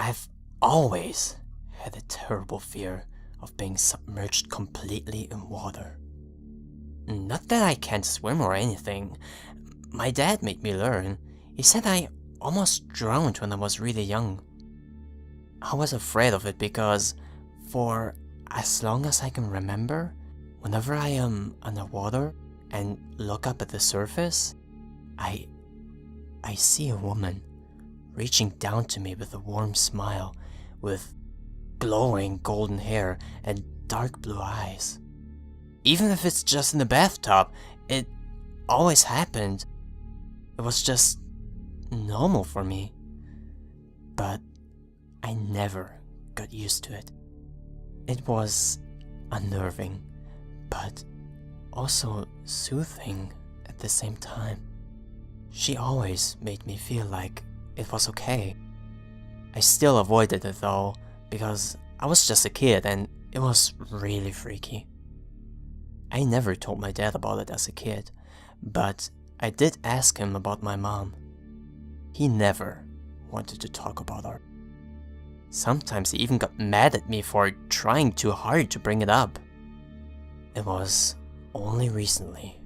I've always had a terrible fear of being submerged completely in water. Not that I can't swim or anything. My dad made me learn. He said I almost drowned when I was really young. I was afraid of it because, for as long as I can remember, whenever I am underwater and look up at the surface, I see a woman reaching down to me with a warm smile, with glowing golden hair and dark blue eyes. Even if it's just in the bathtub, it always happened. It was just normal for me. But I never got used to it. It was unnerving, but also soothing at the same time. She always made me feel like it was okay. I still avoided it though, because I was just a kid and it was really freaky. I never told my dad about it as a kid, but I did ask him about my mom. He never wanted to talk about her. Sometimes he even got mad at me for trying too hard to bring it up. It was only recently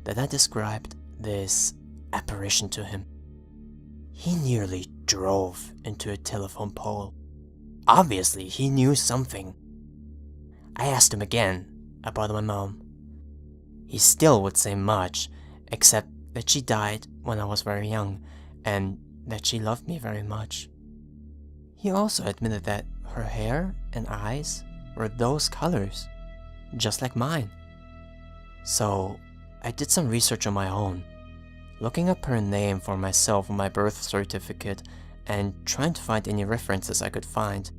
that I described this apparition to him. He nearly drove into a telephone pole. Obviously, he knew something. I asked him again about my mom. He still would say much, except that she died when I was very young, and that she loved me very much. He also admitted that her hair and eyes were those colors, just like mine. So I did some research on my own, looking up her name for myself on my birth certificate and trying to find any references I could find.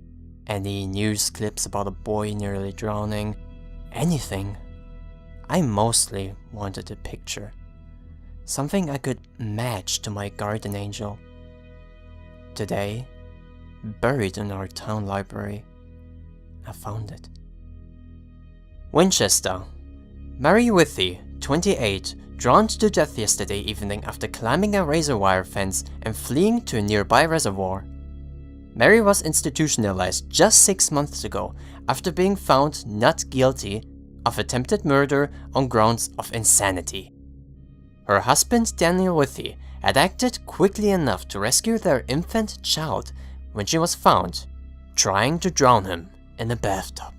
Any news clips about a boy nearly drowning, anything. I mostly wanted a picture, something I could match to my guardian angel. Today, buried in our town library, I found it. Winchester. Mary Withy, 28, drowned to death yesterday evening after climbing a razor wire fence and fleeing to a nearby reservoir. Mary was institutionalized just 6 months ago after being found not guilty of attempted murder on grounds of insanity. Her husband Daniel Withy had acted quickly enough to rescue their infant child when she was found trying to drown him in a bathtub.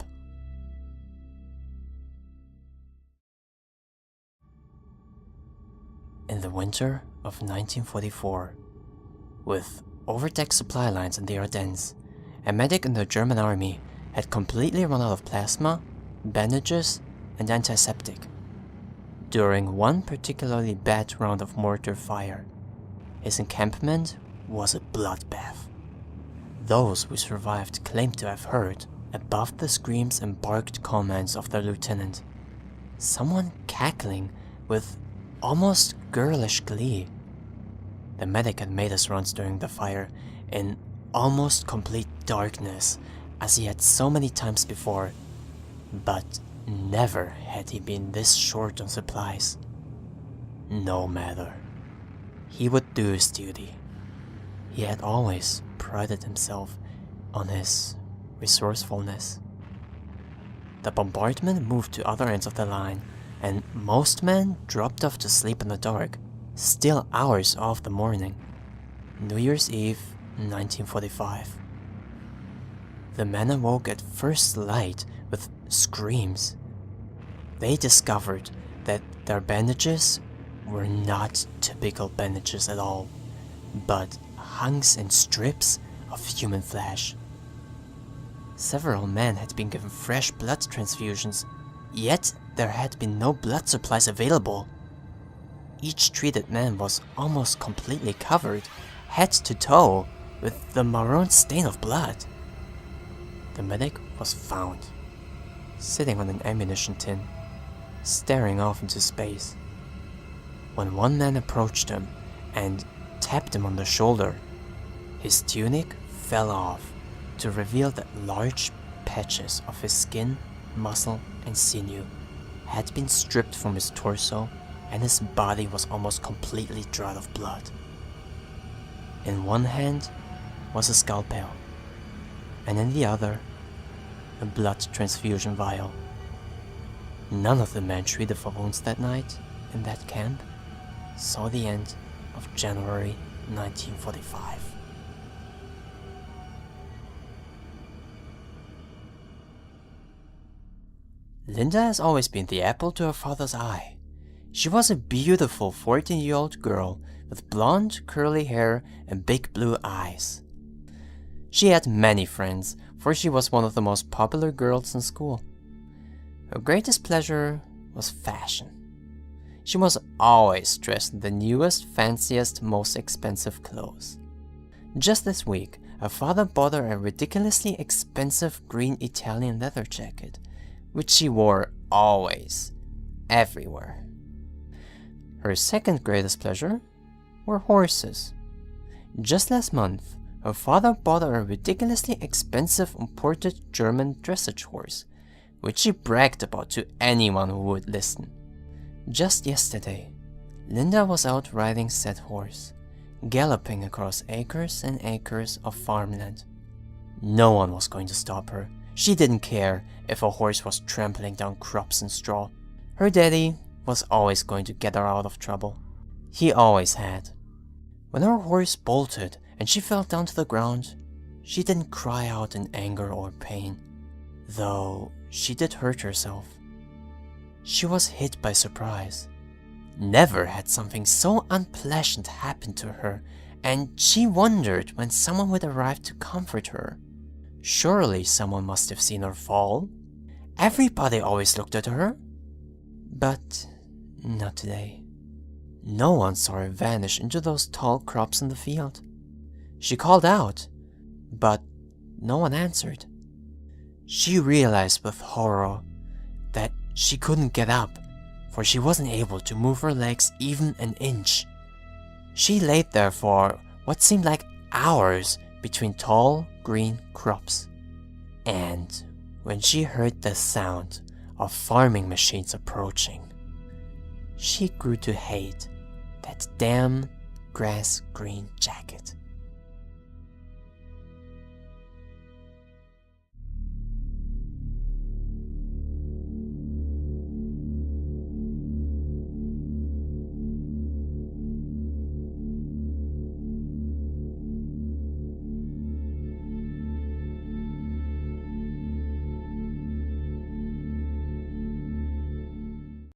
In the winter of 1944, with overdeck supply lines in the Ardennes, a medic in the German army had completely run out of plasma, bandages, and antiseptic. During one particularly bad round of mortar fire, his encampment was a bloodbath. Those who survived claimed to have heard, above the screams and barked commands of their lieutenant, someone cackling with almost girlish glee. The medic had made his runs during the fire in almost complete darkness, as he had so many times before, but never had he been this short on supplies. No matter. He would do his duty. He had always prided himself on his resourcefulness. The bombardment moved to other ends of the line, and most men dropped off to sleep in the dark, still hours of the morning. New Year's Eve, 1945. The men awoke at first light with screams. They discovered that their bandages were not typical bandages at all, but hunks and strips of human flesh. Several men had been given fresh blood transfusions, yet there had been no blood supplies available. Each treated man was almost completely covered, head to toe, with the maroon stain of blood. The medic was found, sitting on an ammunition tin, staring off into space. When one man approached him and tapped him on the shoulder, his tunic fell off to reveal that large patches of his skin, muscle, and sinew had been stripped from his torso, and his body was almost completely dried of blood. In one hand was a scalpel, and in the other, a blood transfusion vial. None of the men treated for wounds that night in that camp saw the end of January 1945. Linda has always been the apple to her father's eye. She was a beautiful 14-year-old girl with blonde, curly hair and big blue eyes. She had many friends, for she was one of the most popular girls in school. Her greatest pleasure was fashion. She was always dressed in the newest, fanciest, most expensive clothes. Just this week, her father bought her a ridiculously expensive green Italian leather jacket, which she wore always, everywhere. Her second greatest pleasure were horses. Just last month, her father bought her a ridiculously expensive imported German dressage horse, which she bragged about to anyone who would listen. Just yesterday, Linda was out riding said horse, galloping across acres and acres of farmland. No one was going to stop her. She didn't care if a horse was trampling down crops and straw. Her daddy was always going to get her out of trouble. He always had. When her horse bolted and she fell down to the ground, she didn't cry out in anger or pain, though she did hurt herself. She was hit by surprise. Never had something so unpleasant happened to her, and she wondered when someone would arrive to comfort her. Surely someone must have seen her fall. Everybody always looked at her. But not today. No one saw her vanish into those tall crops in the field. She called out, but no one answered. She realized with horror that she couldn't get up, for she wasn't able to move her legs even an inch. She laid there for what seemed like hours between tall green crops. And when she heard the sound of farming machines approaching, she grew to hate that damn grass green jacket.